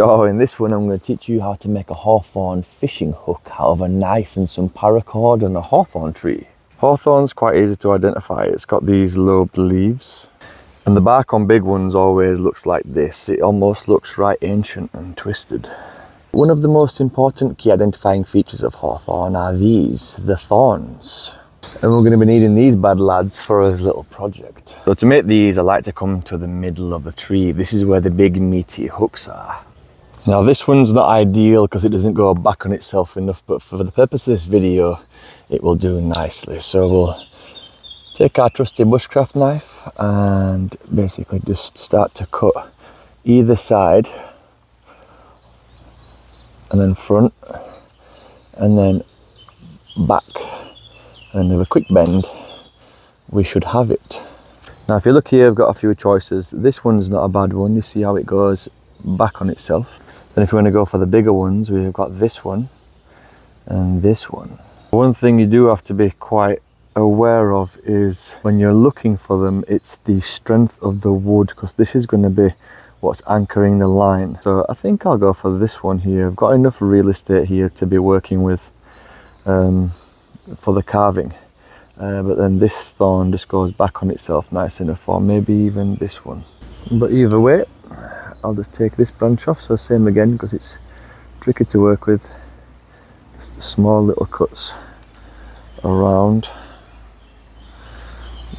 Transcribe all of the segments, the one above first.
Oh, in this one I'm going to teach you how to make a hawthorn fishing hook out of a knife and some paracord and a hawthorn tree. Hawthorn's quite easy to identify. It's got these lobed leaves, and the bark on big ones always looks like this. It almost looks right ancient and twisted. One of the most important key identifying features of hawthorn are these, the thorns. And we're going to be needing these bad lads for this little project. So to make these, I like to come to the middle of the tree. This is where the big meaty hooks are. Now this one's not ideal because it doesn't go back on itself enough, but for the purpose of this video, it will do nicely. So we'll take our trusty bushcraft knife and basically just start to cut either side, and then front, and then back. And with a quick bend, we should have it. Now if you look here, I've got a few choices. This one's not a bad one. You see how it goes back on itself. Then if you want to go for the bigger ones, we've got this one and this one. One thing you do have to be quite aware of is when you're looking for them, it's the strength of the wood, because this is going to be what's anchoring the line. So I think I'll go for this one here. I've got enough real estate here to be working with for the carving, but then this thorn just goes back on itself nice enough, or maybe even this one. But either way, I'll just take this branch off. So same again, because it's tricky to work with. Just small little cuts around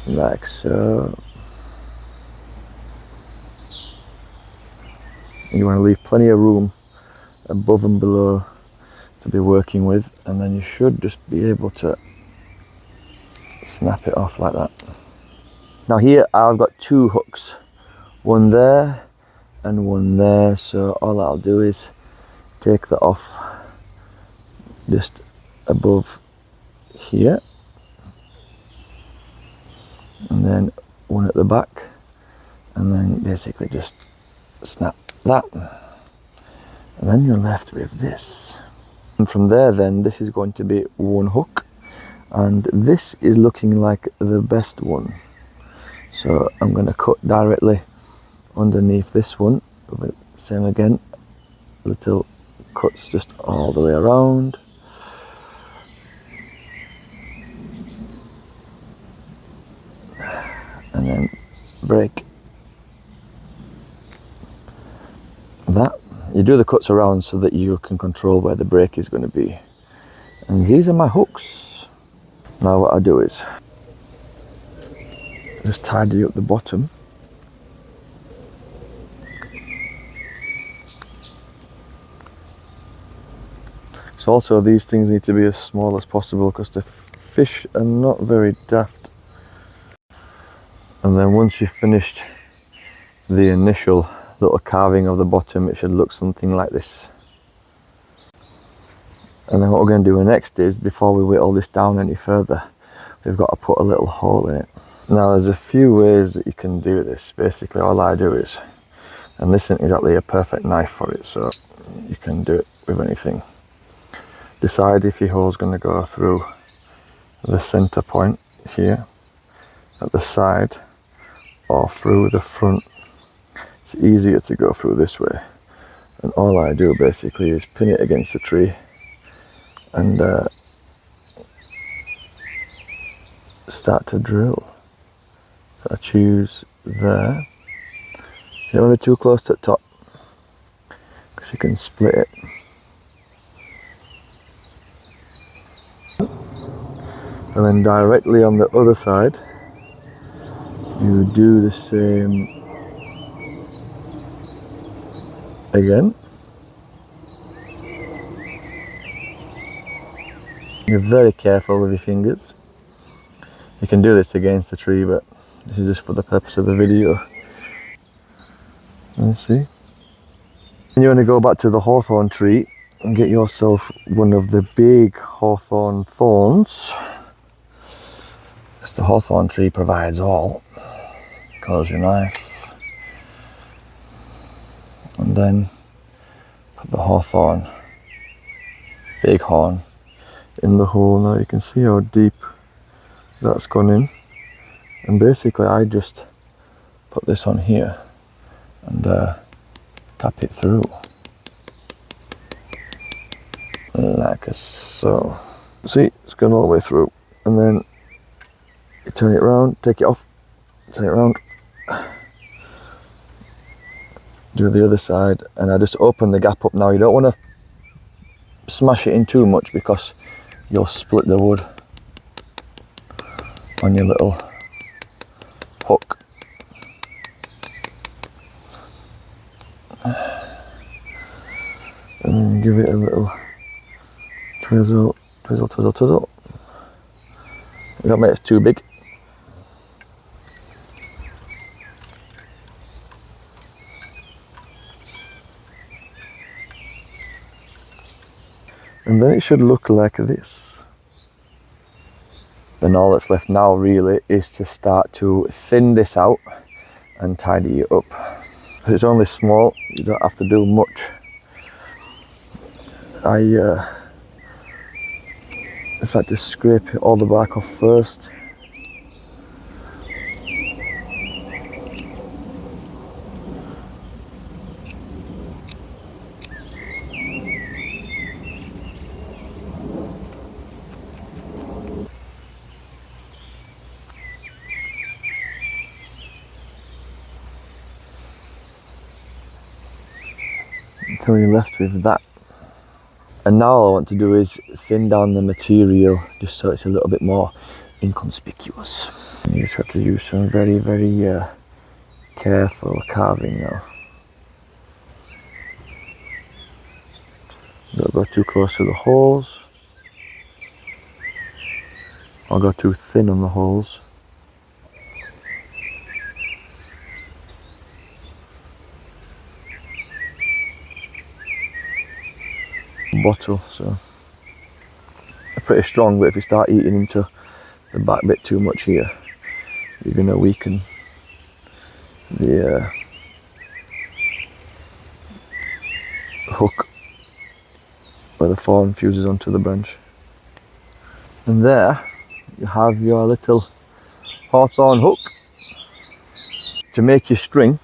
like so. You want to leave plenty of room above and below to be working with, and then you should just be able to snap it off like that. Now here I've got two hooks, one there and one there, so all I'll do is take that off just above here, and then one at the back, and then basically just snap that, and then you're left with this. And from there then, this is going to be one hook, and this is looking like the best one. So I'm going to cut directly underneath this one. Same again, little cuts just all the way around. And then break that. You do the cuts around so that you can control where the break is going to be. And these are my hooks. Now what I do is just tidy up the bottom. So also these things need to be as small as possible because the fish are not very daft. And then once you've finished the initial little carving of the bottom, it should look something like this. And then what we're going to do next is, before we whittle this down any further, we've got to put a little hole in it. Now there's a few ways that you can do this. Basically all I do is, and this isn't exactly a perfect knife for it, so you can do it with anything. Decide if your hole's going to go through the center point here at the side or through the front. It's easier to go through this way, and all I do basically is pin it against the tree and start to drill. So I choose there. You don't want to be too close to the top because you can split it. And then directly on the other side, you do the same again. You're very careful with your fingers. You can do this against the tree, but this is just for the purpose of the video. Let's see. And you want to go back to the hawthorn tree and get yourself one of the big hawthorn thorns. Because the hawthorn tree provides all. Close your knife. And then put the hawthorn, big horn, in the hole. Now you can see how deep that's gone in. And basically I just put this on here and tap it through. like so. See, it's going all the way through, and then you turn it around, take it off, turn it around, do the other side, and I just open the gap up now. You don't want to smash it in too much because you'll split the wood on your little hook. And then give it a little twizzle, twizzle, twizzle, twizzle. You don't make it too big. And then it should look like this. Then all that's left now really is to start to thin this out and tidy it up. It's only small, you don't have to do much. I just like to scrape all the bark off first. Until you're left with that. And now all I want to do is thin down the material just so it's a little bit more inconspicuous. You just have to use some very, very careful carving now. Don't go too close to the holes, or go too thin on the holes. Bottle, so they're pretty strong, but if you start eating into the back bit too much here, you're going to weaken the hook where the thorn fuses onto the branch. And there you have your little hawthorn hook. To make your string,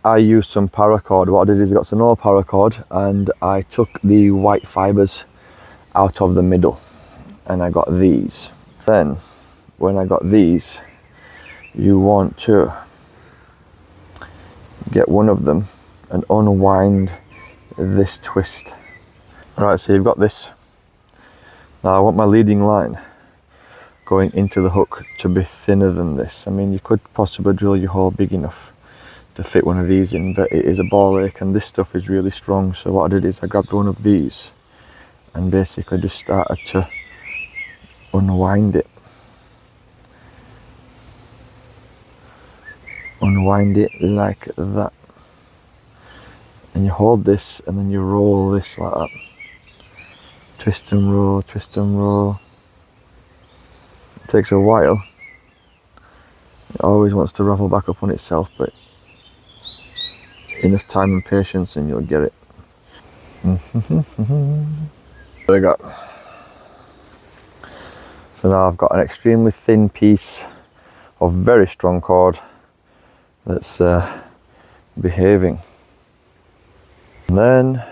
I used some paracord. What I did is I got some old paracord and I took the white fibres out of the middle and I got these. Then when I got these, you want to get one of them and unwind this twist. Alright, so you've got this. Now I want my leading line going into the hook to be thinner than this. I mean, you could possibly drill your hole big enough to fit one of these in, but it is a ball ache and this stuff is really strong. So what I did is I grabbed one of these and basically just started to unwind it. Unwind it like that. And you hold this and then you roll this like that. Twist and roll, twist and roll. It takes a while. It always wants to ravel back up on itself, but enough time and patience and you'll get it. What I got. So now I've got an extremely thin piece of very strong cord that's behaving. And then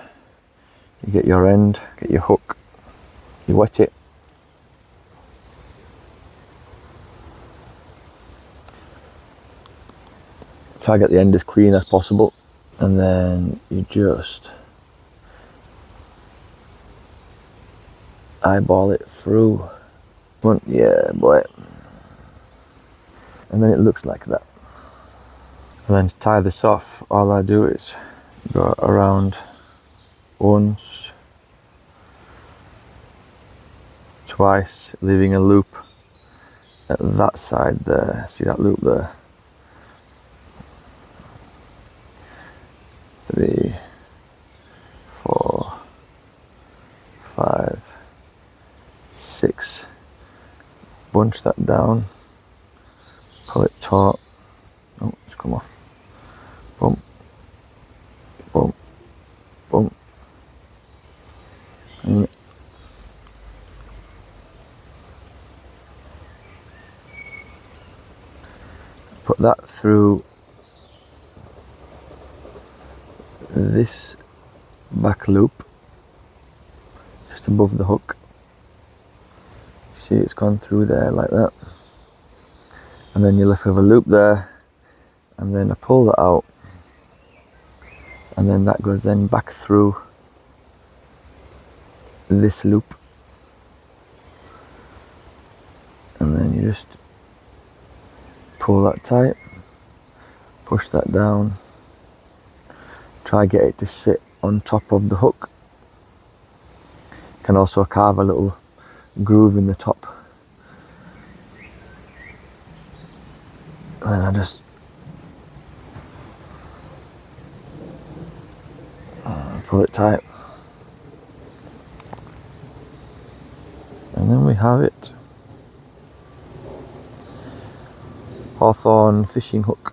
you get your end, get your hook, you wet it. Try to get the end as clean as possible, and then you just eyeball it through. Yeah, boy. And then it looks like that. And then to tie this off, all I do is go around once, twice, leaving a loop at that side there. See that loop there? 3, 4, 5, 6. Bunch that down, pull it taut. Oh, it's come off. Boom, boom, boom. And put that through this back loop, just just above the hook. See, it's gone through there like that, and then you're left with a loop there, and then I pull that out, and then that goes then back through this loop, and then you just pull that tight, push that down, try get it to sit on top of the hook. You can also carve a little groove in the top, and then I just pull it tight, and then we have it. Hawthorn fishing hook.